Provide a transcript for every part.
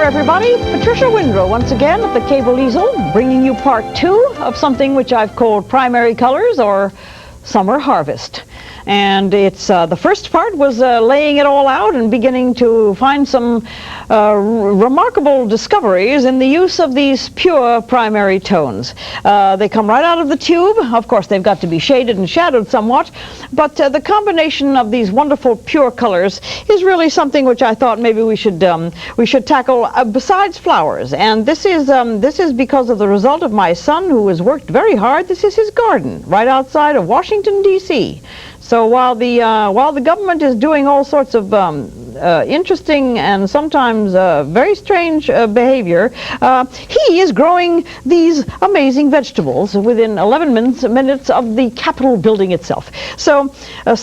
Everybody, Patricia Windrow once again at the Cable Easel, bringing you part 2 of something which I've called primary colors or summer harvest. And it's the first part was laying it all out and beginning to find some remarkable discoveries in the use of these pure primary tones. They come right out of the tube. Of course, they've got to be shaded and shadowed somewhat, but the combination of these wonderful pure colors is really something which I thought maybe we should tackle besides flowers. And this is because of the result of my son, who has worked very hard. This is his garden right outside of Washington, D.C. So while the government is doing all sorts of interesting and sometimes very strange behavior, he is growing these amazing vegetables within 11 minutes of the Capitol building itself. So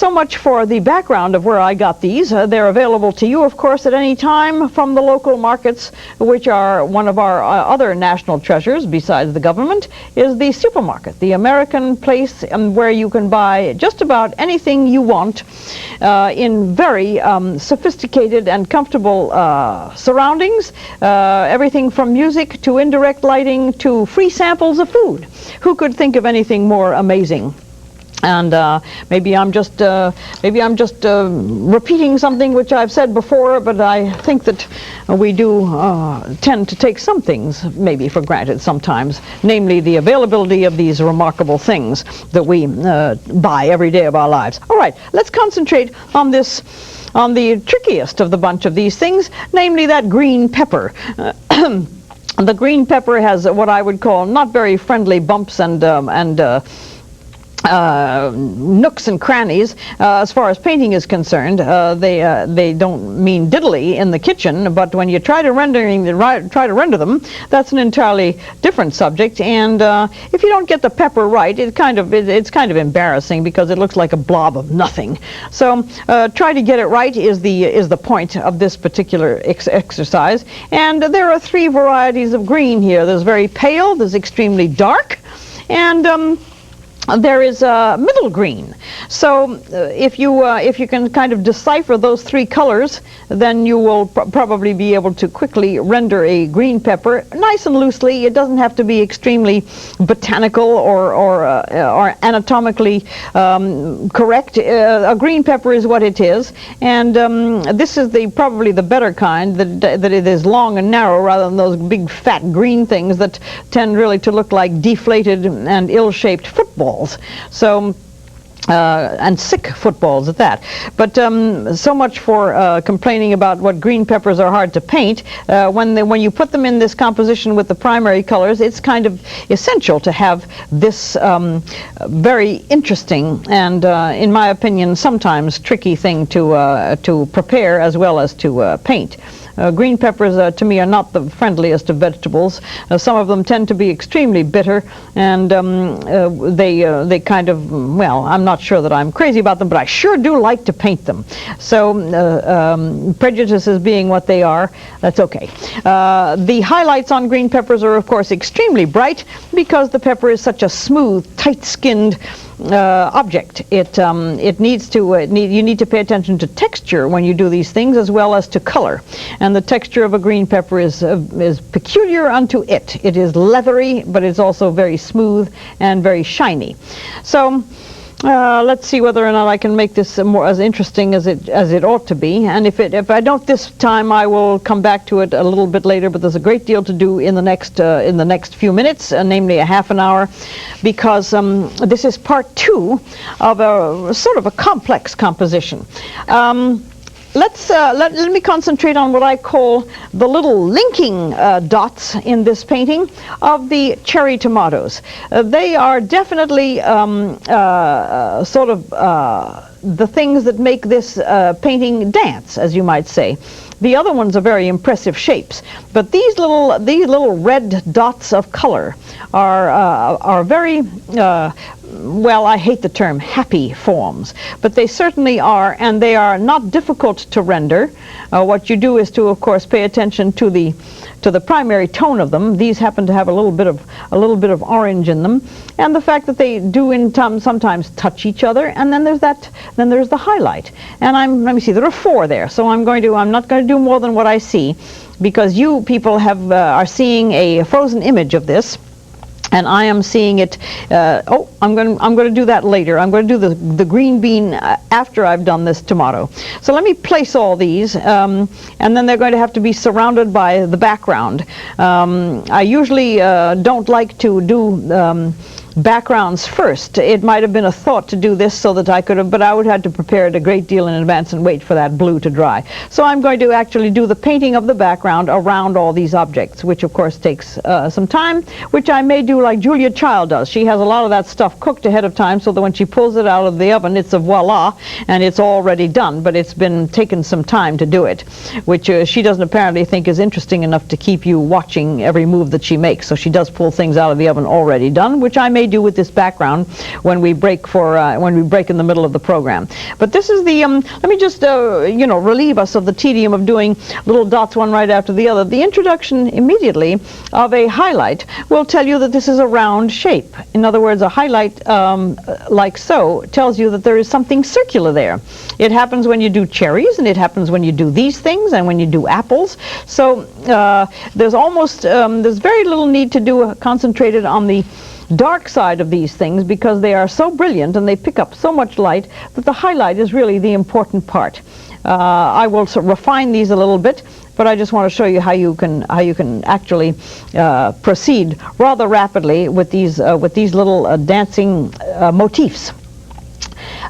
much for the background of where I got these. They're available to you, of course, at any time from the local markets, which are one of our other national treasures besides the government, is the supermarket, the American place where you can buy just about anything you want in very sophisticated and comfortable surroundings, everything from music to indirect lighting to free samples of food. Who could think of anything more amazing? And maybe I'm just repeating something which I've said before, but I think that we do tend to take some things maybe for granted sometimes, namely the availability of these remarkable things that we buy every day of our lives. All right, let's concentrate on the trickiest of the bunch of these things, namely that green pepper. The green pepper has what I would call not very friendly bumps and nooks and crannies as far as painting is concerned. They don't mean diddly in the kitchen, but when you try to render them, that's an entirely different subject. And if you don't get the pepper right, it's kind of embarrassing because it looks like a blob of nothing. So try to get it right is the point of this particular exercise. And there are 3 varieties of green here. There's very pale, there's extremely dark, and there is middle green. So if you can kind of decipher those 3 colors, then you will probably be able to quickly render a green pepper nice and loosely. It doesn't have to be extremely botanical or anatomically correct. A green pepper is what it is, and this is probably the better kind, that it is long and narrow rather than those big fat green things that tend really to look like deflated and ill-shaped footballs. So and sick footballs at that. But so much for complaining about what green peppers are hard to paint. When you put them in this composition with the primary colors, it's kind of essential to have this very interesting and, in my opinion, sometimes tricky thing to prepare as well as to paint. Green peppers, to me, are not the friendliest of vegetables. Some of them tend to be extremely bitter, and they kind of, well, I'm not sure that I'm crazy about them, but I sure do like to paint them. So prejudices being what they are, that's okay. The highlights on green peppers are, of course, extremely bright because the pepper is such a smooth, tight-skinned object. You need to pay attention to texture when you do these things as well as to color. And the texture of a green pepper is peculiar unto it. It is leathery, but it's also very smooth and very shiny. So Let's see whether or not I can make this more as interesting as it ought to be. And if I don't this time, I will come back to it a little bit later. But there's a great deal to do in the next few minutes, namely a half an hour, because this is part 2 of a sort of a complex composition. Let me concentrate on what I call the little linking dots in this painting of the cherry tomatoes. They are definitely sort of the things that make this painting dance, as you might say. The other ones are very impressive shapes, but these little red dots of color are very well, I hate the term happy forms, but they certainly are, and they are not difficult to render. What you do is to, of course, pay attention to the primary tone of them. These happen to have a little bit of orange in them, and the fact that they do sometimes touch each other. And then there's the highlight. And let me see, there are 4 there. So I'm not going to do more than what I see, because you people are seeing a frozen image of this. And I am seeing it. I'm going to do that later. I'm going to do the green bean after I've done this tomato. So let me place all these, and then they're going to have to be surrounded by the background. I usually don't like to do backgrounds first. It might have been a thought to do this so that I could have, but I would have to prepare it a great deal in advance and wait for that blue to dry. So I'm going to actually do the painting of the background around all these objects, which of course takes some time, which I may do like Julia Child does. She has a lot of that stuff cooked ahead of time so that when she pulls it out of the oven, it's a voila, and it's already done, but it's been taken some time to do it, which she doesn't apparently think is interesting enough to keep you watching every move that she makes. So she does pull things out of the oven already done, which I may do with this background when we break in the middle of the program. But this is the let me just relieve us of the tedium of doing little dots one right after the other. The introduction immediately of a highlight will tell you that this is a round shape. In other words, a highlight like so tells you that there is something circular there. It happens when you do cherries, and it happens when you do these things, and when you do apples. So there's very little need to do concentrated on the dark side of these things, because they are so brilliant and they pick up so much light that the highlight is really the important part. I will refine these a little bit, but I just want to show you how you can actually proceed rather rapidly with these little dancing motifs.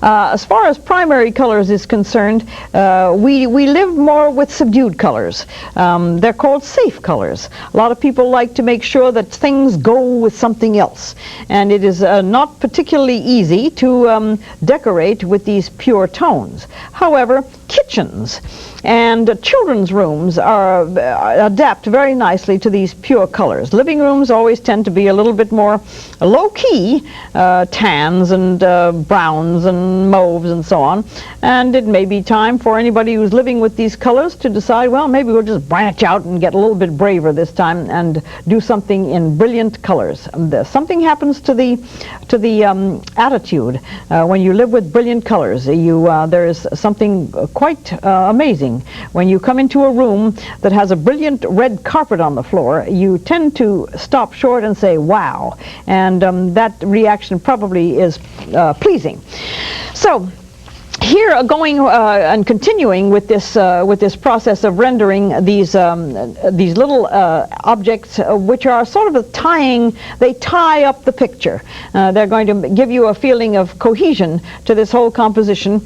As far as primary colors is concerned, we live more with subdued colors. They're called safe colors. A lot of people like to make sure that things go with something else, and it is not particularly easy to decorate with these pure tones. However, kitchens and children's rooms adapt very nicely to these pure colors. Living rooms always tend to be a little bit more low-key, tans and browns and mauves and so on. And it may be time for anybody who's living with these colors to decide, well, maybe we'll just branch out and get a little bit braver this time and do something in brilliant colors. Something happens to the attitude when you live with brilliant colors. There is something quite amazing. When you come into a room that has a brilliant red carpet on the floor, you tend to stop short and say, wow. And that reaction probably is pleasing. So here, going and continuing with this process of rendering these little objects, which are sort of they tie up the picture. They're going to give you a feeling of cohesion to this whole composition,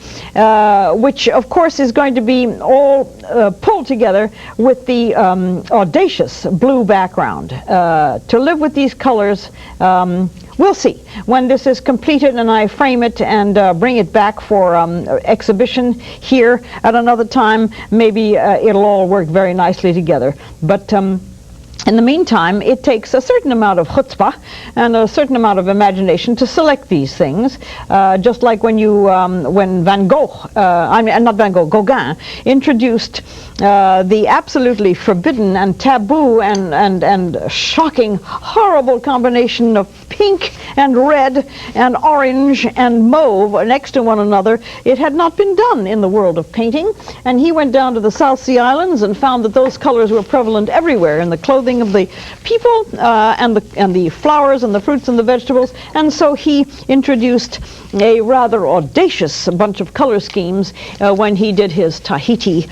which of course is going to be all pulled together with the audacious blue background. To live with these colors, we'll see when this is completed and I frame it and bring it back for exhibition here at another time. Maybe it'll all work very nicely together. But in the meantime, it takes a certain amount of chutzpah and a certain amount of imagination to select these things. Just like when Gauguin introduced the absolutely forbidden and taboo and shocking, horrible combination of pink and red and orange and mauve next to one another. It had not been done in the world of painting, and he went down to the South Sea Islands and found that those colors were prevalent everywhere in the clothing clothing of the people and the flowers and the fruits and the vegetables, and so he introduced a rather audacious bunch of color schemes when he did his Tahiti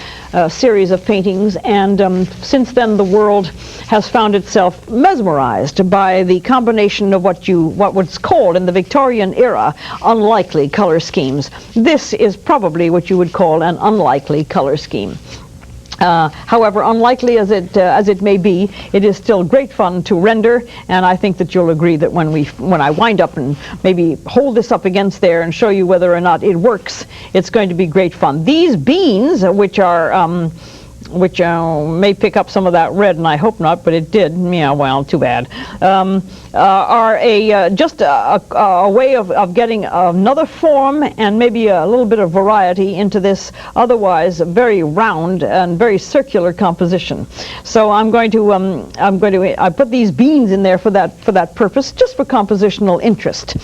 series of paintings, and since then the world has found itself mesmerized by the combination of what was called in the Victorian era unlikely color schemes. This is probably what you would call an unlikely color scheme. However unlikely as it may be, it is still great fun to render, and I think that you'll agree that when I wind up and maybe hold this up against there and show you whether or not it works, it's going to be great fun. These beans, which may pick up some of that red, and I hope not, but it did. Yeah, well, too bad. Are just a way of getting another form and maybe a little bit of variety into this otherwise very round and very circular composition. So I put these beans in there for that purpose, just for compositional interest.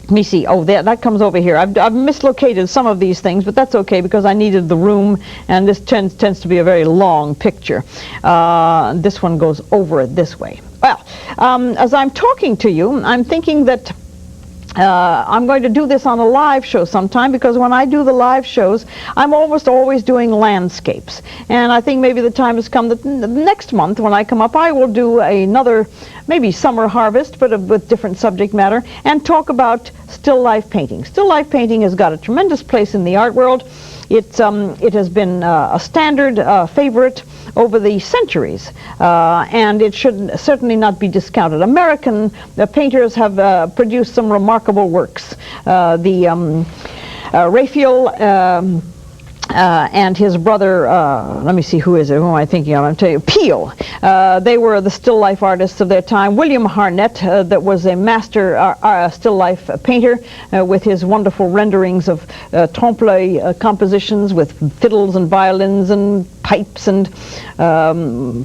Let me see. Oh, that comes over here. I've mislocated some of these things, but that's okay because I needed the room, and this tends to be a very long picture. This one goes over it this way. Well, as I'm talking to you, I'm thinking that I'm going to do this on a live show sometime, because when I do the live shows, I'm almost always doing landscapes. And I think maybe the time has come that next month when I come up, I will do another maybe summer harvest, but with different subject matter, and talk about still life painting. Still life painting has got a tremendous place in the art world. It has been a standard favorite over the centuries, and it should certainly not be discounted. American painters have produced some remarkable works. Raphael and his brother, let me see, who is it? Who am I thinking of? I'm telling you, Peale. They were the still life artists of their time. William Harnett, that was a master still life painter, with his wonderful renderings of trompe-l'oeil compositions with fiddles and violins and pipes and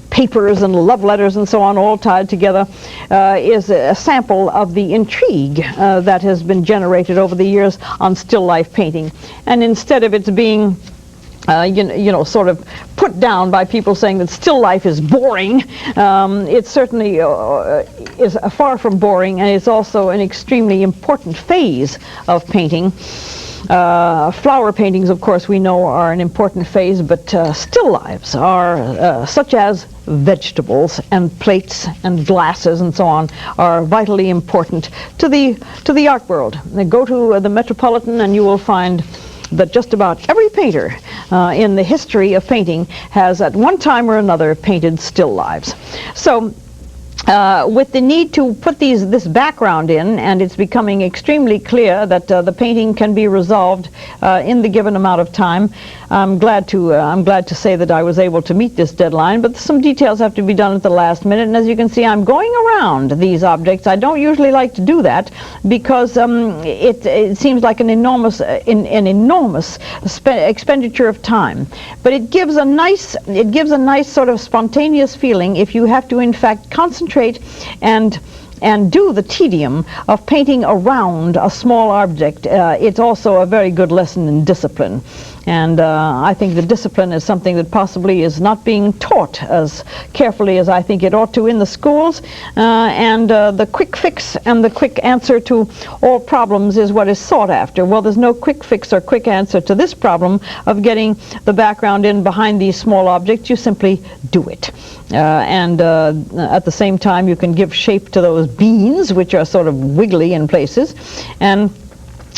papers and love letters and so on, all tied together, is a sample of the intrigue that has been generated over the years on still life painting. And instead of its being sort of put down by people saying that still life is boring, it certainly is far from boring, and it's also an extremely important phase of painting. Flower paintings, of course, we know are an important phase, but still lives are, such as vegetables and plates and glasses and so on, are vitally important to the art world. Go to the Metropolitan and you will find that just about every painter in the history of painting has at one time or another painted still lives. So with the need to put this background in, and it's becoming extremely clear that the painting can be resolved in the given amount of time, I'm glad to say that I was able to meet this deadline, but some details have to be done at the last minute, and as you can see, I'm going around these objects. I don't usually like to do that because it seems like an enormous expenditure of time, but it gives a nice sort of spontaneous feeling if you have to in fact concentrate and do the tedium of painting around a small object. It's also a very good lesson in discipline. And I think the discipline is something that possibly is not being taught as carefully as I think it ought to in the schools. And the quick fix and the quick answer to all problems is what is sought after. Well, there's no quick fix or quick answer to this problem of getting the background in behind these small objects. You simply do it. And at the same time, you can give shape to those beans, which are sort of wiggly in places. And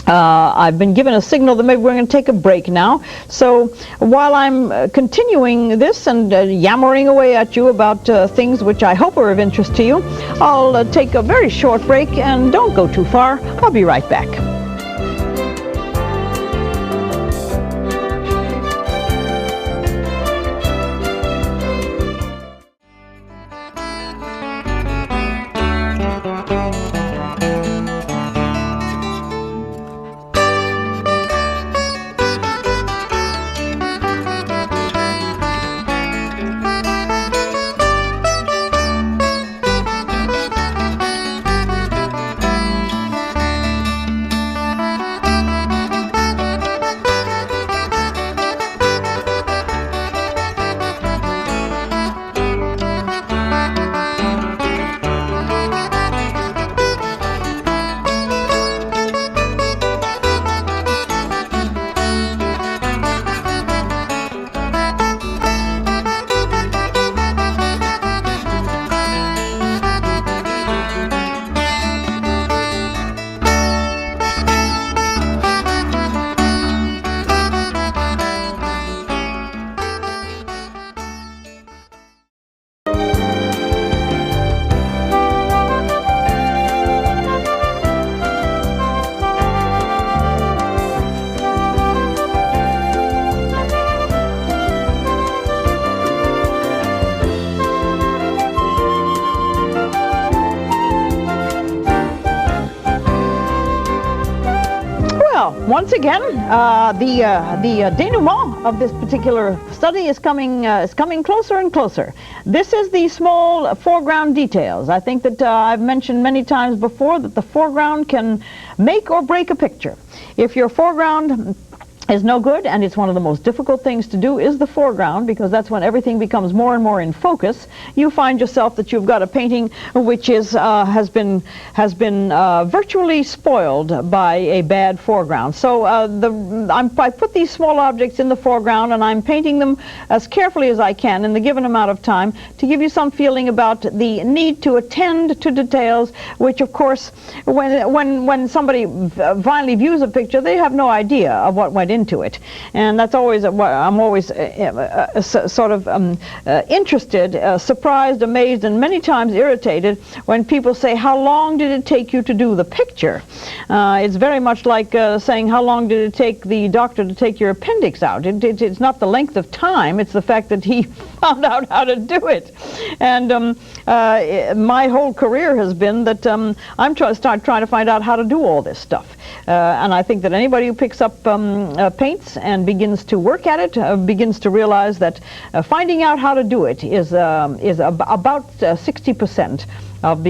I've been given a signal that maybe we're going to take a break now. So while I'm continuing this and yammering away at you about things which I hope are of interest to you, I'll take a very short break, and don't go too far. I'll be right back. again. The denouement of this particular study is coming closer and closer. This is the small foreground details. I think that I've mentioned many times before that the foreground can make or break a picture. If your foreground is no good, and it's one of the most difficult things to do, is the foreground, because that's when everything becomes more and more in focus. You find yourself that you've got a painting which is has been virtually spoiled by a bad foreground. So I put these small objects in the foreground, and I'm painting them as carefully as I can in the given amount of time to give you some feeling about the need to attend to details, which of course when somebody finally views a picture, they have no idea of what went into it. And that's always I'm always sort of interested, surprised, amazed, and many times irritated when people say, how long did it take you to do the picture? It's very much like saying, how long did it take the doctor to take your appendix out? It's not the length of time, it's the fact that he found out how to do it. And my whole career has been that I'm trying to find out how to do all this stuff. And I think that anybody who picks up paints and begins to work at it begins to realize that finding out how to do it is about 60% of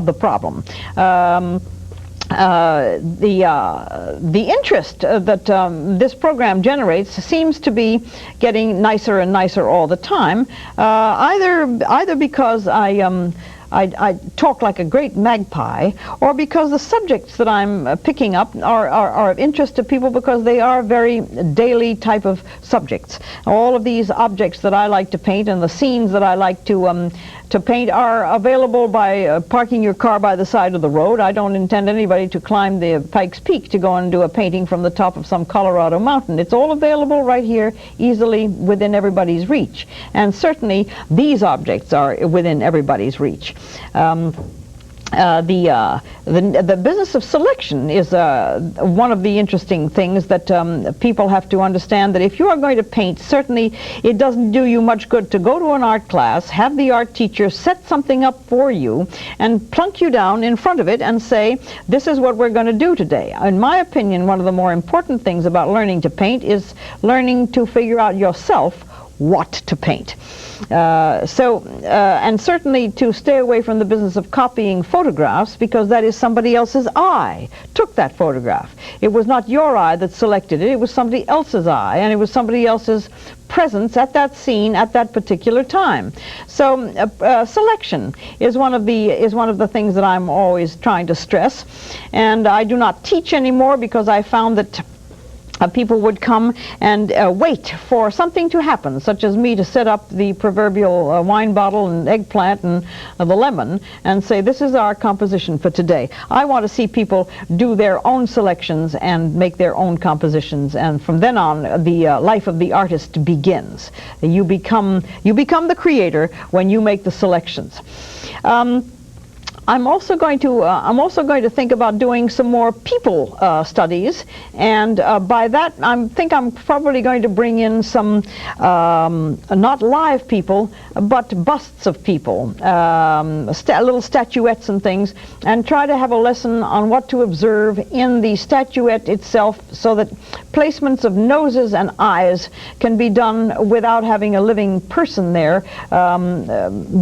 the problem. The interest that this program generates seems to be getting nicer and nicer all the time, either because I talk like a great magpie, or because the subjects that I'm picking up are of interest to people because they are very daily type of subjects. All of these objects that I like to paint and the scenes that I like to paint are available by parking your car by the side of the road. I don't intend anybody to climb the Pikes Peak to go and do a painting from the top of some Colorado mountain. It's all available right here, easily within everybody's reach. And certainly these objects are within everybody's reach. The business of selection is one of the interesting things that people have to understand, that if you are going to paint, certainly it doesn't do you much good to go to an art class, have the art teacher set something up for you and plunk you down in front of it and say, this is what we're going to do today. In my opinion, one of the more important things about learning to paint is learning to figure out yourself what to paint. And certainly to stay away from the business of copying photographs, because that is somebody else's eye took that photograph. It was not your eye that selected it, it was somebody else's eye, and it was somebody else's presence at that scene at that particular time. So selection is one of the things that I'm always trying to stress, and I do not teach anymore because I found that people would come and wait for something to happen, such as me to set up the proverbial wine bottle and eggplant and the lemon and say, this is our composition for today. I want to see people do their own selections and make their own compositions, and from then on the life of the artist begins. You become the creator when you make the selections. I'm also going to think about doing some more people studies, and by that I think I'm probably going to bring in some not live people but busts of people, little statuettes and things, and try to have a lesson on what to observe in the statuette itself, so that placements of noses and eyes can be done without having a living person there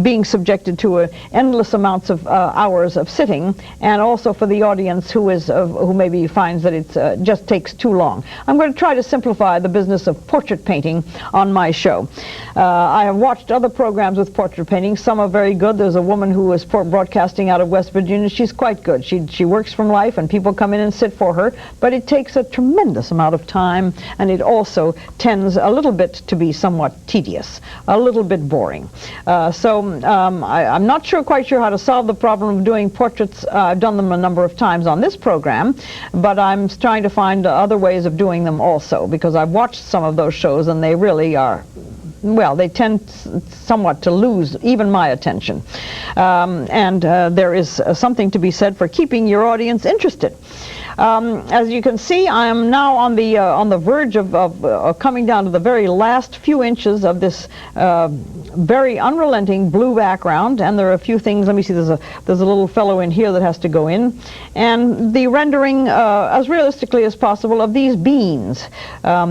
being subjected to endless amounts of hours of sitting, and also for the audience who maybe finds that it just takes too long. I'm going to try to simplify the business of portrait painting on my show. I have watched other programs with portrait painting. Some are very good. There's a woman who is broadcasting out of West Virginia. She's quite good. She works from life, and people come in and sit for her, but it takes a tremendous amount of time, and it also tends a little bit to be somewhat tedious, a little bit boring. I'm not quite sure how to solve the problem of doing portraits. I've done them a number of times on this program, but I'm trying to find other ways of doing them also, because I've watched some of those shows and they really are, well, they tend somewhat to lose even my attention. There is something to be said for keeping your audience interested. As you can see, I am now on the verge of coming down to the very last few inches of this very unrelenting blue background, and there are a few things. Let me see. There's a little fellow in here that has to go in, and the rendering as realistically as possible of these beans,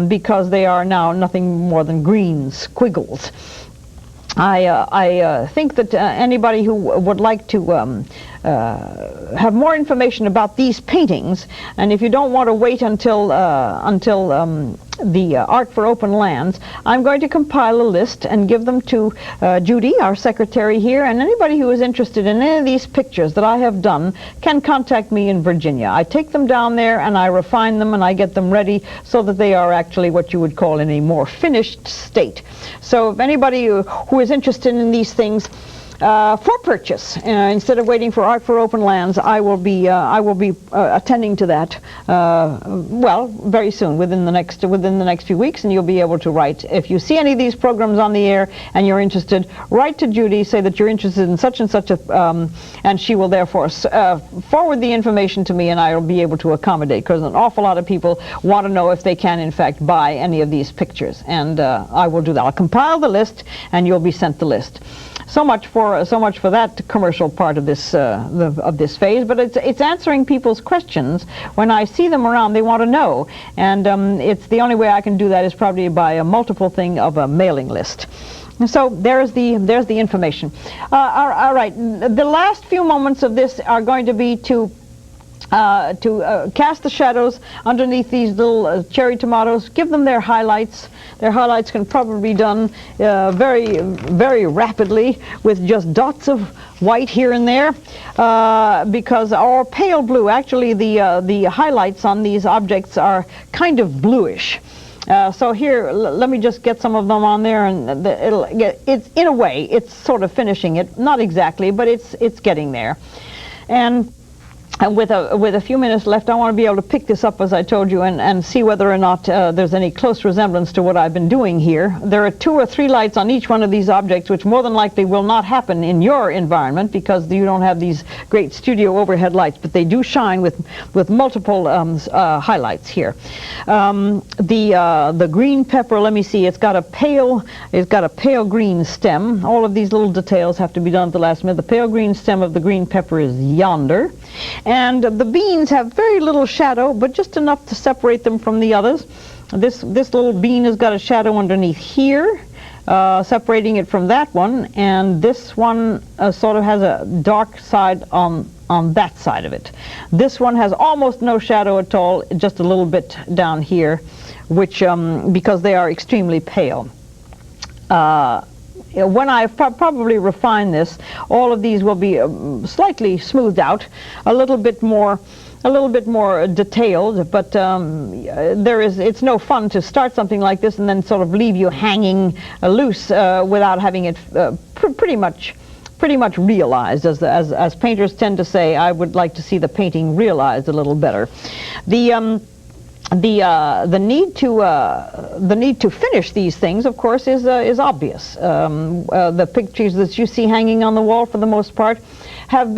because they are now nothing more than green squiggles. I think that anybody who would like to have more information about these paintings, and if you don't want to wait until the Art for Open Lands, I'm going to compile a list and give them to Judy, our secretary here, and anybody who is interested in any of these pictures that I have done can contact me in Virginia. I take them down there and I refine them and I get them ready so that they are actually what you would call in a more finished state. So if anybody who is interested in these things for purchase, instead of waiting for Art for Open Lands, I will be attending to that well, very soon, within the next few weeks, and you'll be able to write. If you see any of these programs on the air and you're interested, write to Judy, say that you're interested in such and such a, and she will therefore forward the information to me, and I will be able to accommodate, because an awful lot of people want to know if they can in fact buy any of these pictures, and I will do that. I'll compile the list and you'll be sent the list. So much for that commercial part of this phase, but it's answering people's questions. When I see them around, they want to know, and it's the only way I can do that is probably by a multiple thing of a mailing list. So there's the information. All right, the last few moments of this are going to be to cast the shadows underneath these little cherry tomatoes, give them their highlights. Their highlights can probably be done very, very rapidly with just dots of white here and there, because our pale blue, actually the highlights on these objects are kind of bluish. So here, let me just get some of them on there, and it's in a way, it's sort of finishing it, not exactly, but it's getting there. And with a few minutes left, I want to be able to pick this up, as I told you, and see whether or not there's any close resemblance to what I've been doing here. There are 2 or 3 lights on each one of these objects, which more than likely will not happen in your environment because you don't have these great studio overhead lights, but they do shine with multiple highlights here. The green pepper, let me see, it's got a pale green stem. All of these little details have to be done at the last minute. The pale green stem of the green pepper is yonder. And the beans have very little shadow, but just enough to separate them from the others. This little bean has got a shadow underneath here, separating it from that one, and this one sort of has a dark side on that side of it. This one has almost no shadow at all, just a little bit down here, which because they are extremely pale. When I probably refine this, all of these will be slightly smoothed out, a little bit more detailed, but it's no fun to start something like this and then sort of leave you hanging loose without having it pretty much realized. As painters tend to say, I would like to see the painting realized a little better. The need to finish these things, of course, is obvious. The pictures that you see hanging on the wall, for the most part, have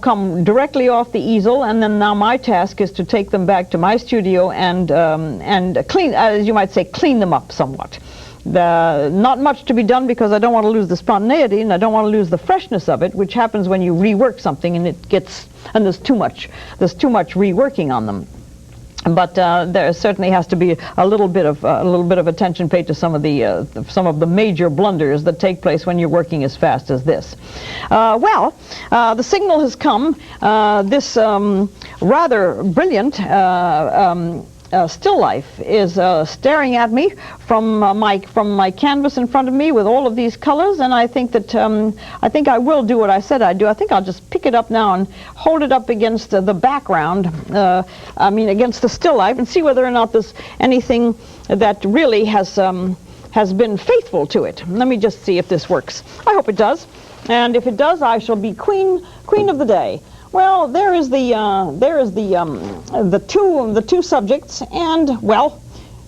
come directly off the easel, and then now my task is to take them back to my studio and clean, as you might say, clean them up somewhat. Not much to be done, because I don't want to lose the spontaneity and I don't want to lose the freshness of it, which happens when you rework something and there's too much reworking on them. But there certainly has to be a little bit of attention paid to some of the major blunders that take place when you're working as fast as this. The signal has come. This rather brilliant still life is staring at me from my canvas in front of me with all of these colors, and I think that I will do what I said I'd do. I think I'll just pick it up now and hold it up against the background, against the still life, and see whether or not there's anything that really has been faithful to it. Let me just see if this works. I hope it does, and if it does, I shall be queen of the day. Well, there is the two subjects, and well,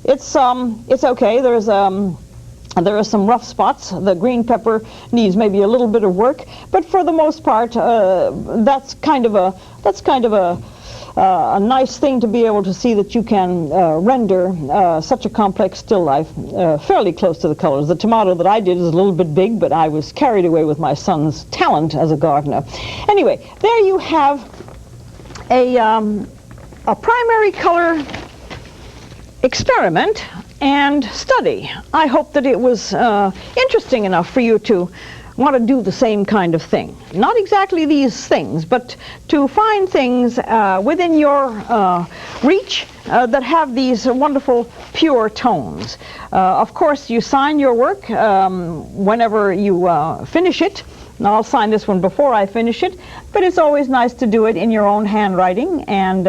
it's okay. There are some rough spots. The green pepper needs maybe a little bit of work, but for the most part, that's kind of a a nice thing to be able to see that you can render such a complex still life fairly close to the colors. The tomato that I did is a little bit big, but I was carried away with my son's talent as a gardener. Anyway, there you have a primary color experiment and study. I hope that it was interesting enough for you to want to do the same kind of thing. Not exactly these things, but to find things within your reach that have these wonderful pure tones. Of course, you sign your work whenever you finish it. And I'll sign this one before I finish it, but it's always nice to do it in your own handwriting and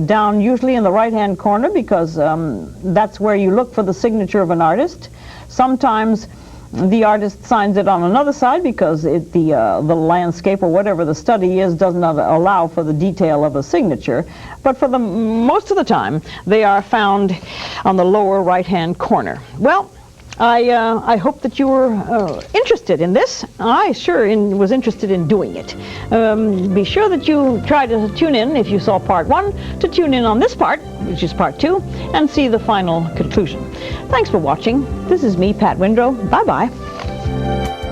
down usually in the right-hand corner, because that's where you look for the signature of an artist. Sometimes the artist signs it on another side because the landscape or whatever the study is does not allow for the detail of a signature, but for the most of the time they are found on the lower right-hand corner. Well, I hope that you were interested in this. I sure was interested in doing it. Be sure that you try to tune in, if you saw part 1, to tune in on this part, which is part 2, and see the final conclusion. Thanks for watching. This is me, Pat Windrow. Bye-bye.